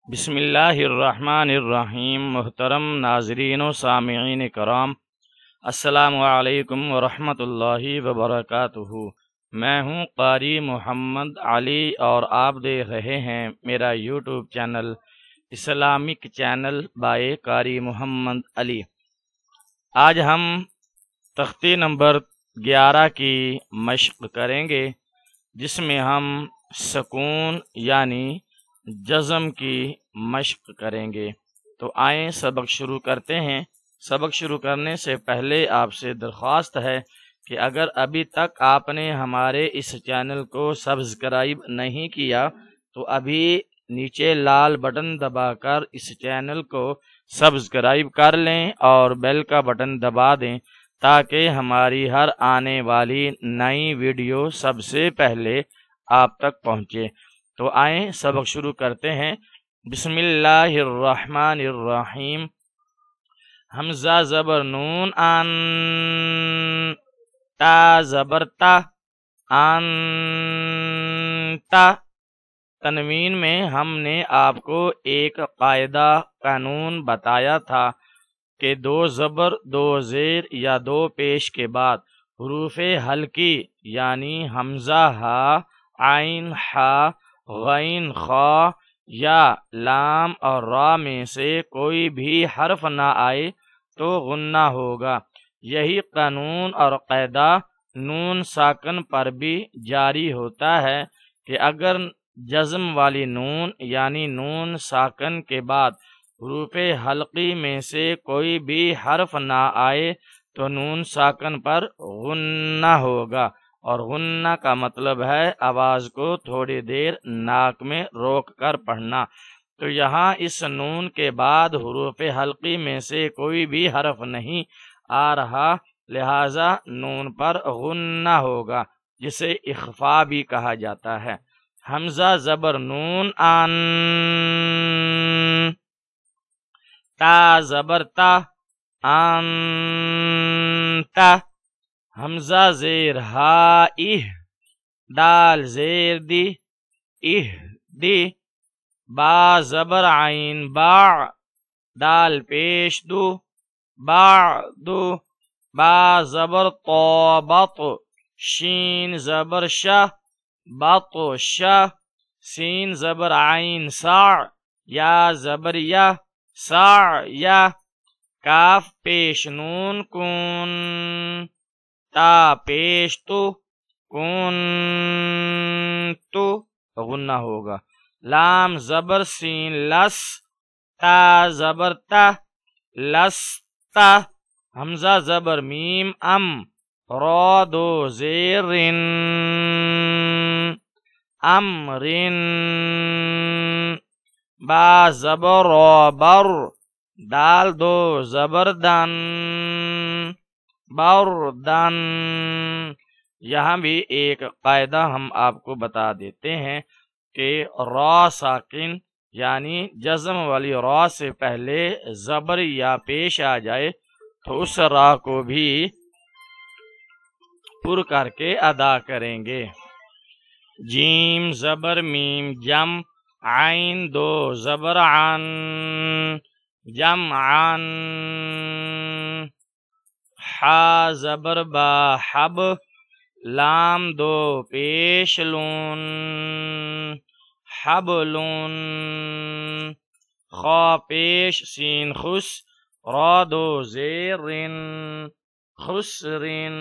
بسم اللہ الرحمن الرحیم۔ محترم ناظرین و سامعین کرام، السلام علیکم ورحمۃ اللہ وبرکاتہ۔ میں ہوں قاری محمد علی اور آپ دیکھ رہے ہیں میرا YouTube channel Islamic channel by Qari Muhammad علی۔ آج ہم تختی نمبر 11 کی مشق کریں گے، جس میں ہم سکون یعنی جزم کی مشق کریں گے۔ تو آئیں سبق شروع کرتے ہیں۔ سبق شروع کرنے سے پہلے آپ سے درخواست ہے کہ اگر ابھی تک آپ نے ہمارے اس چینل کو سبسکرائب نہیں کیا تو ابھی نیچے لال بٹن دبا کر اس چینل کو سبسکرائب کر لیں اور بیل کا بٹن دبا دیں تاکہ ہماری ہر آنے والی نئی ویڈیو سب سے پہلے آپ تک پہنچے۔ تو آئیں سبق شروع کرتے ہیں۔ بسم اللہ الرحمن الرحیم۔ حمزہ زبر نون ان، تا زبر تا ان تا۔ تنوین میں ہم نے آپ کو ایک قاعدہ قانون بتایا تھا کہ 2 زبر 2 زیر یا 2 پیش کے بعد حروف حلقی یعنی حمزہ ہا، عین ہا، غین خا یا لام اور را میں سے کوئی بھی حرف نہ آئے تو غنہ ہوگا۔ یہی قانون اور قاعدہ نون ساکن پر بھی جاری ہوتا ہے کہ اگر جزم والی نون یعنی نون ساکن کے بعد حروف حلقی میں سے کوئی بھی حرف نہ آئے تو نون ساکن پر غنہ ہوگا، اور غنہ کا مطلب ہے آواز کو تھوڑی دیر ناک میں روک کر پڑھنا۔ تو یہاں اس نون کے بعد حروف حلقی میں سے کوئی بھی حرف نہیں آ رہا، لہذا نون پر غنہ ہوگا، جسے اخفا بھی کہا جاتا ہے۔ حمزہ زبر نون ان، تا زبر تا ان تا۔ حمزہ زیر ہا اہ، دال زیر دی اہ دی۔ با زبر عین با، دال پیش دو با دو۔ با زبر طا بط، شین زبر شا بط شا۔ سین زبر عین سا، یا زبر یا سا یا۔ کاف پیش نون کون، تا پیش تو کون تو، غنہ ہوگا۔ لام زبر سین لس، تا زبر تا لس تا۔ حمزہ زبر میم ام، را 2 زیر رن، ام رن۔ با زبر را بر، دال 2 زبر دن، بردن۔ یہاں بھی ایک قاعدہ ہم آپ کو بتا دیتے ہیں کہ را ساکن یعنی جزم والی را سے پہلے زبر یا پیش آ جائے تو اس را کو بھی پر کر کے ادا کریں گے۔ جیم زبر میم جم، عین 2 زبر عن، جمعن۔ حا زبر با حب، لام 2 پیش لون، حبلون۔ خا پیش سین خس، را 2 زیر رن، خسرن۔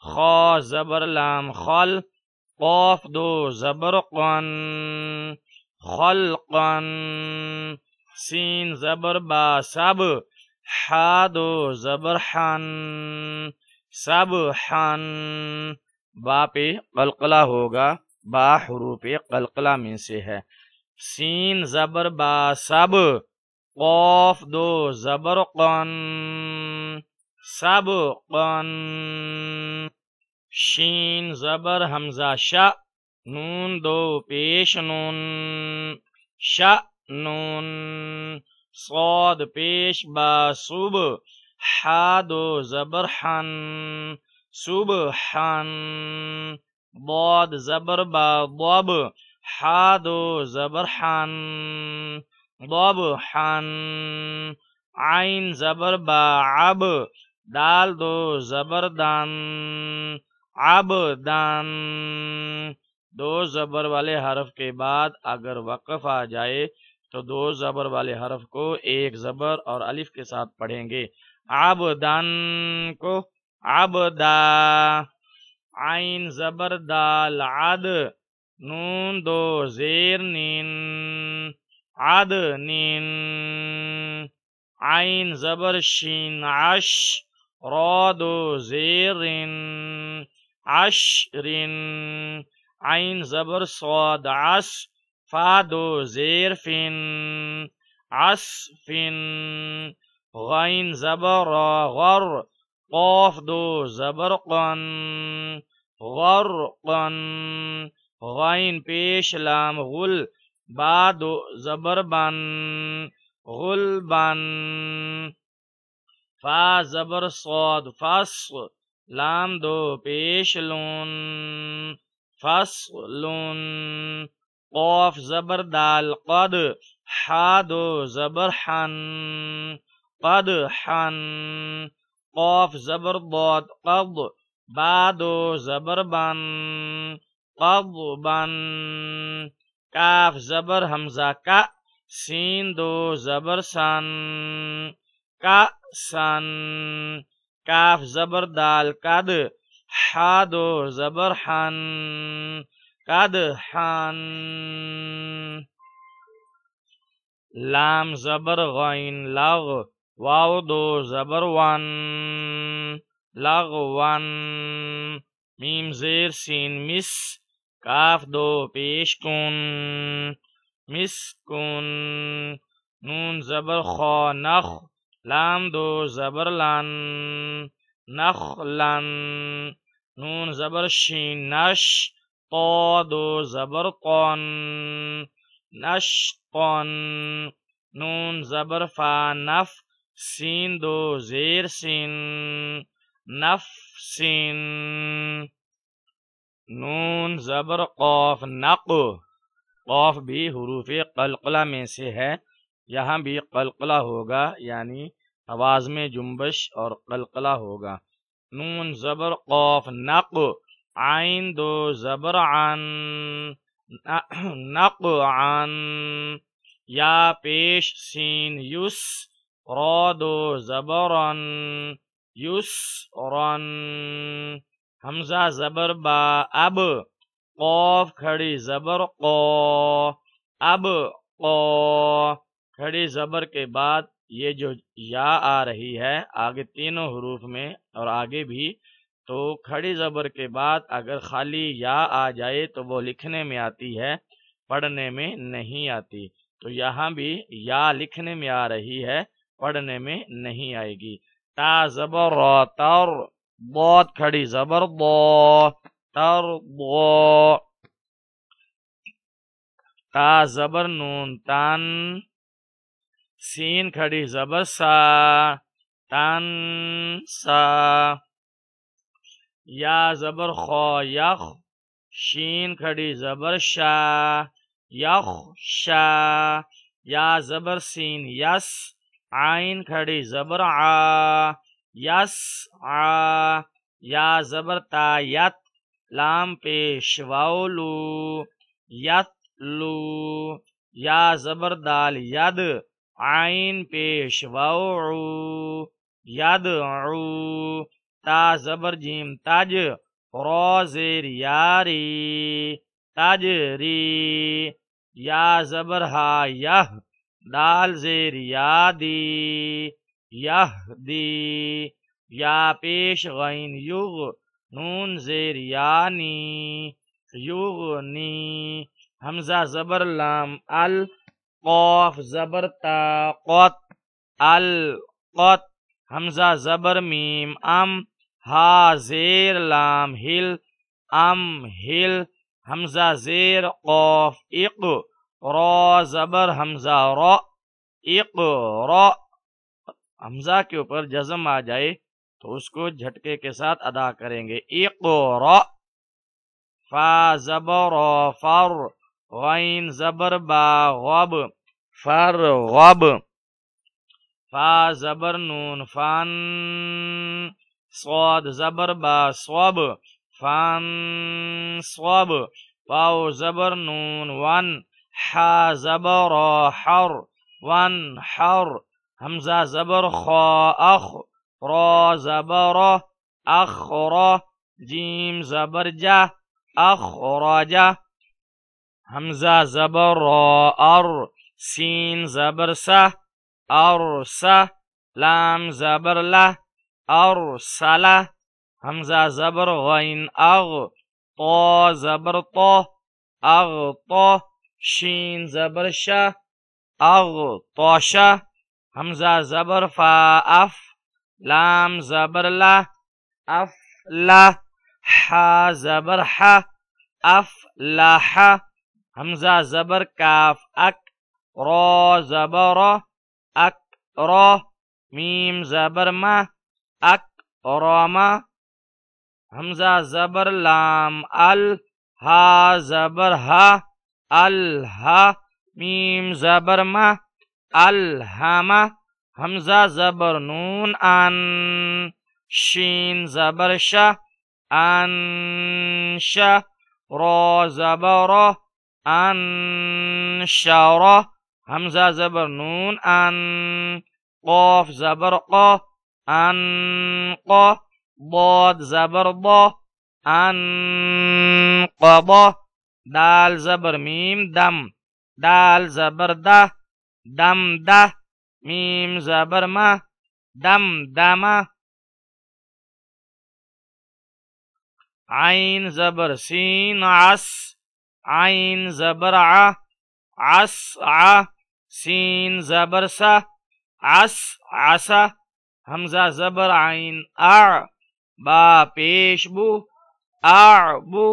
خا زبر لام خل، قاف 2 زبر قن، خلقن۔ سین زبر با سب، حا 2 زبر حن، سبحن۔ با پہ قلقلہ ہوگا، با حروف قلقلہ میں سے ہے۔ سین زبر با سب، قاف 2 زبر قن، سبقن۔ شین زبر حمزہ شا، نون 2 پیش نون، شأنون۔ صاد پیش با صب، حا 2 زبر حن، صبحن۔ ضاد زبر با ضب، حا دو زبر حن ضب حن عین زبر با عب دال دو زبر دن عب دن دو زبر والے حرف کے بعد اگر وقف آ جائے تو دو زبر والے حرف کو ایک زبر اور الف کے ساتھ پڑھیں گے عبدن کو عبدا عین زبر دال عد نون دو زیر نین عد نین عین زبر شین عش را دو زیرن عشرن عین زبر صاد عس فا دو زیر فن عصفن غین زبر غر قاف دو زبر قن غرقن غین پیش لام غل با دو زبر بن غلبن فا زبر صاد فصل لام دو پیش لون فصلون قاف زبر دال قد حا دو زبر حن قد حن قاف زبر ضاد قض با دو زبر بن قض بن کاف زبر حمزہ کا سین دو زبر سن کا سن کاف زبر دال قد حا دو زبر حن قد حن لام زبر غین لغ واو دو زبر ون لغون میم زیر سین مس کاف دو پیش کن مسکن نون زبر خا نخ لام دو زبر لن نخلن نون زبر شین نش طا دو زبر قن نشقن نون زبر فا نف سین دو زیر سین نفسین نون زبر قاف نق قاف بھی حروف قلقلہ میں سے ہے، یہاں بھی قلقلہ ہوگا یعنی آواز میں جنبش اور قلقلہ ہوگا۔ نون زبر قاف نق عین دو زبر عن نق عن یا پیش سین یس را دو زبرن یسرن حمزہ زبر با اب قاف کھڑی زبر قا اب قا کھڑی زبر کے بعد یہ جو یا آ رہی ہے آگے تینوں حروف میں اور آگے بھی، تو کھڑی زبر کے بعد اگر خالی یا آ جائے تو وہ لکھنے میں آتی ہے، پڑھنے میں نہیں آتی۔ تو یہاں بھی یا لکھنے میں آ رہی ہے، پڑھنے میں نہیں آئے گی۔ تا زبر را تر ضاد کھڑی زبر ضا تر ضا تا زبر نون تن سین کھڑی زبر سا تن سا یا زبر خا یخ شین کھڑی زبر شا یخ شا یا زبر سین یس عین کھڑی زبر عا یس عا یا زبر تا یت لام پیش واو لو یت لو یا زبر دال ید عین پیش واو عو ید عو تا زبر جیم تج را زیر یاری تجری یا زبر ہا یہ دال زیر یادی یہدی یا پیش غین یغ نون زیر یانی یغنی حمزہ زبر لام ال قاف زبر تا قط القط حمزہ زبر میم ام ہا زیر لام ہل ام ہل حمزہ زیر قاف اق را زبر حمزہ را اق را حمزہ کے اوپر جزم آ جائے تو اس کو جھٹکے کے ساتھ ادا کریں گے۔ اق را فا زبر فر غین زبر با غب فرغب فا زبر نون فن صاد زبر با صب فن صب واو زبر نون ون حا زبر حر ون حر حمزہ زبر خا اخ را زبر اخر جیم زبر جا اخرج حمزہ زبر را ار سین زبر سہ ارسہ لام زبر لہ ارسلہ حمزہ زبر غین اغ طا زبر طا اغطا شین زبر شہ اغطاشہ حمزہ زبر فا اف لام زبر لہ افلہ حا زبر حہ افلح حمزہ زبر کاف اک را زبر اک را میم زبر ما اک راما حمزہ زبر لام ال ہا زبر ہا الہا میم زبر ما الہما حمزہ زبر نون ان شین زبر شہ انشا را زبر انشر حمزہ زبر نون ان قاف زبر قا انقا ضاد زبر ضا انقضا دال زبر میم دم دال زبر دہ دم دہ میم زبر ما دم دما عین زبر سین عس عین زبر ع عس ع سین زبر سہ عس عسا حمزہ زبر عین اع با پیش بو اعبو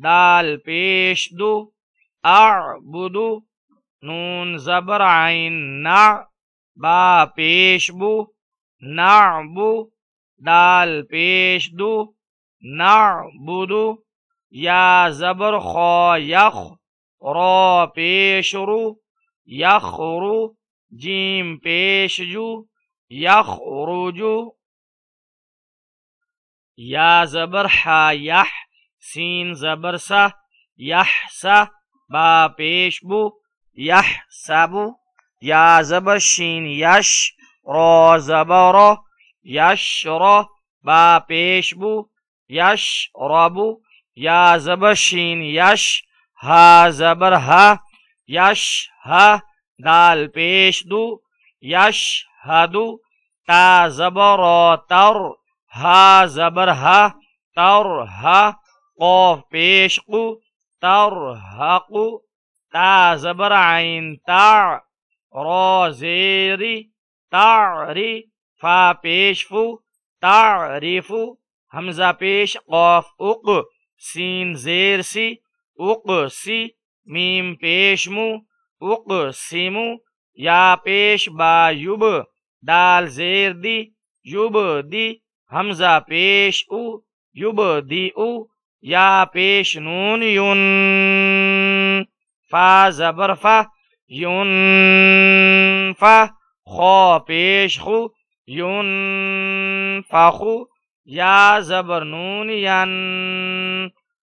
دال پیش دو اعبدو نون زبر عین نع با پیش بو نعبو دال پیش دو نعبدو یا زبر خا یخ را پیش رو یخرو جیم پیش جو یخرجو یا زبر حا یح سین زبر سہ یحسہ با پیش بو یحسبو یا زبر شین یش را زبر یشرا با پیش بو یشربو یا زبر شین یش ہا زبر ہا یش ہا دال پیش دو یش ہدو تا زبر تر ہا زبر ہا تر ہا قاف پیش قو تر حقو تا زبر عین تا را زیری تعری فا پیش فو تعریفو حمزہ پیش قاف اق سین زیر سی اق سی میم پیش مو اق سیمو یا پیش با یوب دال زیر دی یوب دی حمزہ پیش او یوب دی او یا پیش نون یون فا زبر فا یون فا خا پیش خو یون فخو یا زبر نون ین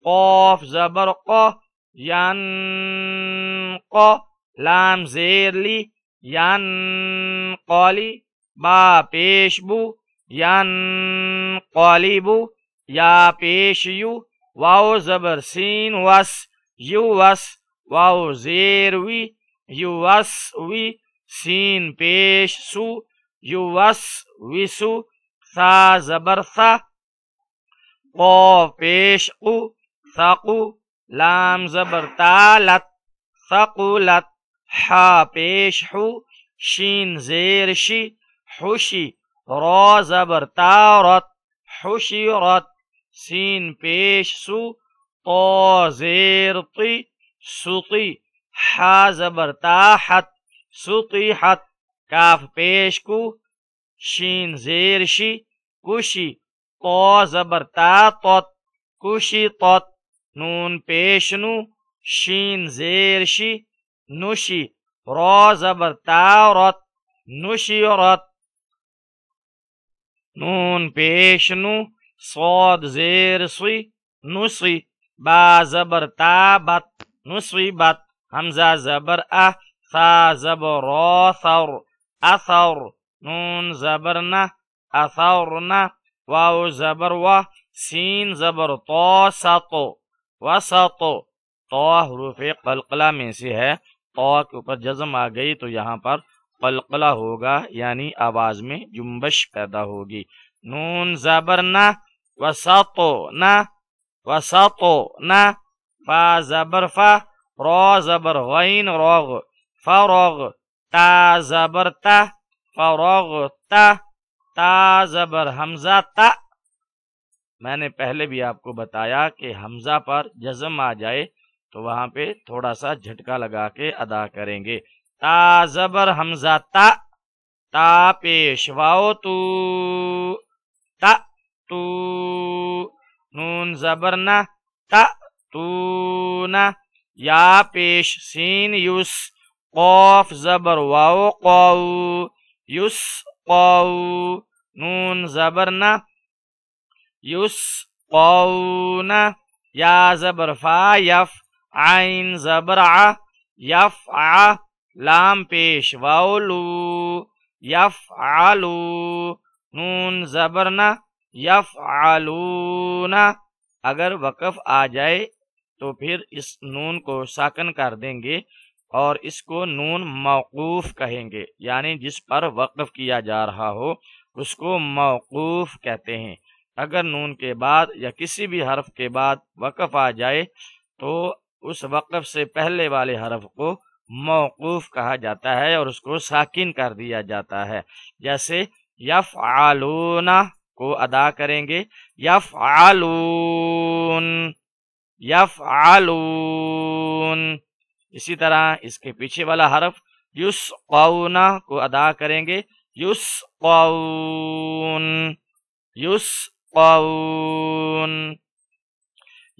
قاف زبر قا ین قا لام زیر لی ین قالی با پیش بو ین قالیبو یا پیش یو واو زبر سین وس یو وس واو زیر وی یو وس وی سین پیش سو یو وس وی سو ثا زبر ثا قاف پیش قو ثقو لام زبر تالت ثقلت حا پیش حو شین زیر شی حشی را زبر تارت حشرت سین پیش سو طا زیر طی سطی حا زبر تاحت سطیحت کاف پیش کو شین زیر شی کشی طا زبر تا طت کشی طت نون پیش نو شین زیر شی نشی را زبر تا رت نشرت نون پیش نو صاد زیر سوی نسی با زبر تا بت نصیبت حمزہ زبر ثا زبر را ثر اثر نون زبر نہ اثرنا واو زبر و سین زبر طا سط وسط طا حروف قلقلہ میں سے ہے طا کے اوپر جزم آ گئی تو یہاں پر قلقلہ ہوگا یعنی آواز میں جنبش پیدا ہوگی نون زبر نہ وسط نہ وسط نہ فا زبر فا را زبر غین رغ فرغ تا زبر تا فرغ تا زبر حمزہ تا میں نے پہلے بھی آپ کو بتایا کہ حمزہ پر جزم آ جائے تو وہاں پہ تھوڑا سا جھٹکا لگا کے ادا کریں گے تا زبر حمزہ تا پیش واو تو نون زبر نہ تو نہ یا پیش سین یس قاف زبر واو قاو یس قاو نون زبر نہ یس قاونا یا زبر فا یف عین زبر ع یفع لام پیش واو لو یفعلو نون زبر نہ یفعلون اگر وقف آ جائے تو پھر اس نون کو ساکن کر دیں گے اور اس کو نون موقوف کہیں گے یعنی جس پر وقف کیا جا رہا ہو اس کو موقوف کہتے ہیں اگر نون کے بعد یا کسی بھی حرف کے بعد وقف آ جائے تو اس وقف سے پہلے والے حرف کو موقوف کہا جاتا ہے اور اس کو ساکن کر دیا جاتا ہے جیسے یفعلون کو ادا کریں گے یفعلون اسی طرح اس کے پیچھے والا حرف یسقون کو ادا کریں گے یسقون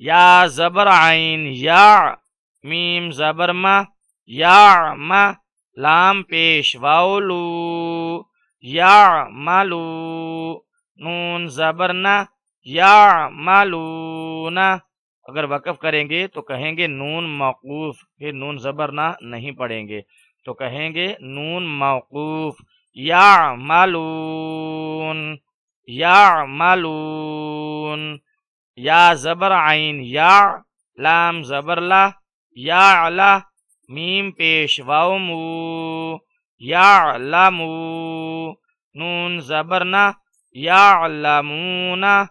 یا زبر عین یا میم زبر ما یا ما لام پیش واولو یا مالو نون زبر نہ یا مالونا اگر وقف کریں گے تو کہیں گے نون موقوف پھر نون زبر نہ نہیں پڑھیں گے تو کہیں گے نون موقوف یا مالون یا زبر عین یا لام زبر لا یا لا میم پیش واو مو یا لامو نون زبر نہ یا لامونا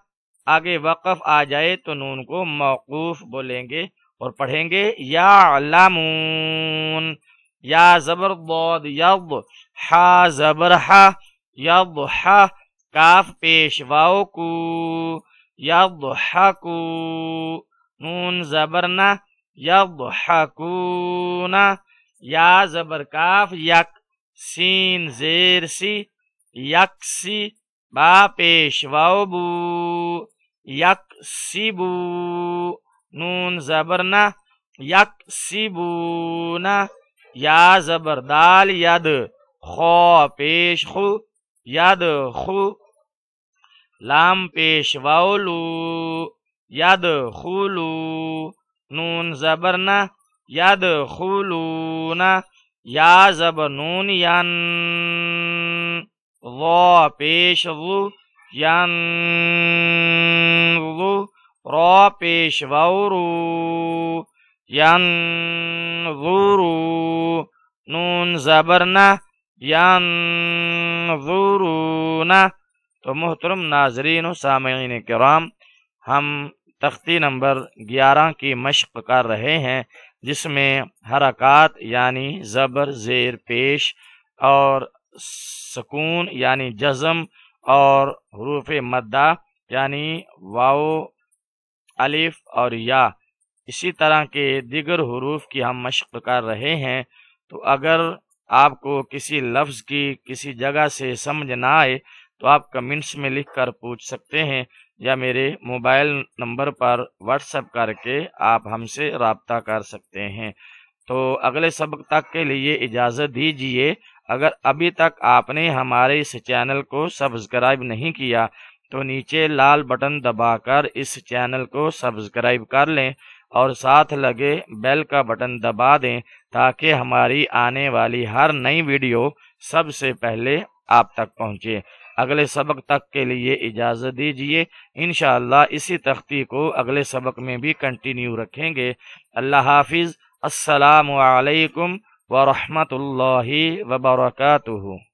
آگے وقف آ جائے تو نون کو موقوف بولیں گے اور پڑھیں گے یا لامون یا زبر ضاد یض حا زبر حا یضحا کاف پیش واو کو یضحکو نون زبر نہ یضحکونا یا زبر کاف یک سین زیر سی یکسی با پیش واو بو یکسیبو نون زبر نہ یکسیبونا یا زبر دال ید خو پیش خو ید خو لام پیش واولو ید خولو نون زبر نہ ید خولونا یا زبر نون ین ضا پیش ضو ین ضو را پیش وورو ین ضورو نون زبر نہ ین ضورونا تو محترم ناظرین و سامعین کرام ہم تختی نمبر 11 کی مشق کر رہے ہیں جس میں حرکات یعنی زبر زیر پیش اور سکون یعنی جزم اور حروف مدہ یعنی واو الف اور یا اسی طرح کے دیگر حروف کی ہم مشق کر رہے ہیں تو اگر آپ کو کسی لفظ کی کسی جگہ سے سمجھ نہ آئے تو آپ کمنٹس میں لکھ کر پوچھ سکتے ہیں، یا میرے موبائل نمبر پر واٹس ایپ کر کے آپ ہم سے رابطہ کر سکتے ہیں۔ تو اگلے سبق تک کے لیے اجازت دیجیے۔ اگر ابھی تک آپ نے ہمارے اس چینل کو سبسکرائب نہیں کیا تو نیچے لال بٹن دبا کر اس چینل کو سبسکرائب کر لیں اور ساتھ لگے بیل کا بٹن دبا دیں تاکہ ہماری آنے والی ہر نئی ویڈیو سب سے پہلے آپ تک پہنچے۔ اگلے سبق تک کے لیے اجازت دیجیے، انشاءاللہ اسی تختی کو اگلے سبق میں بھی کنٹینیو رکھیں گے۔ اللہ حافظ۔ السلام علیکم ورحمۃ اللہ وبرکاتہ۔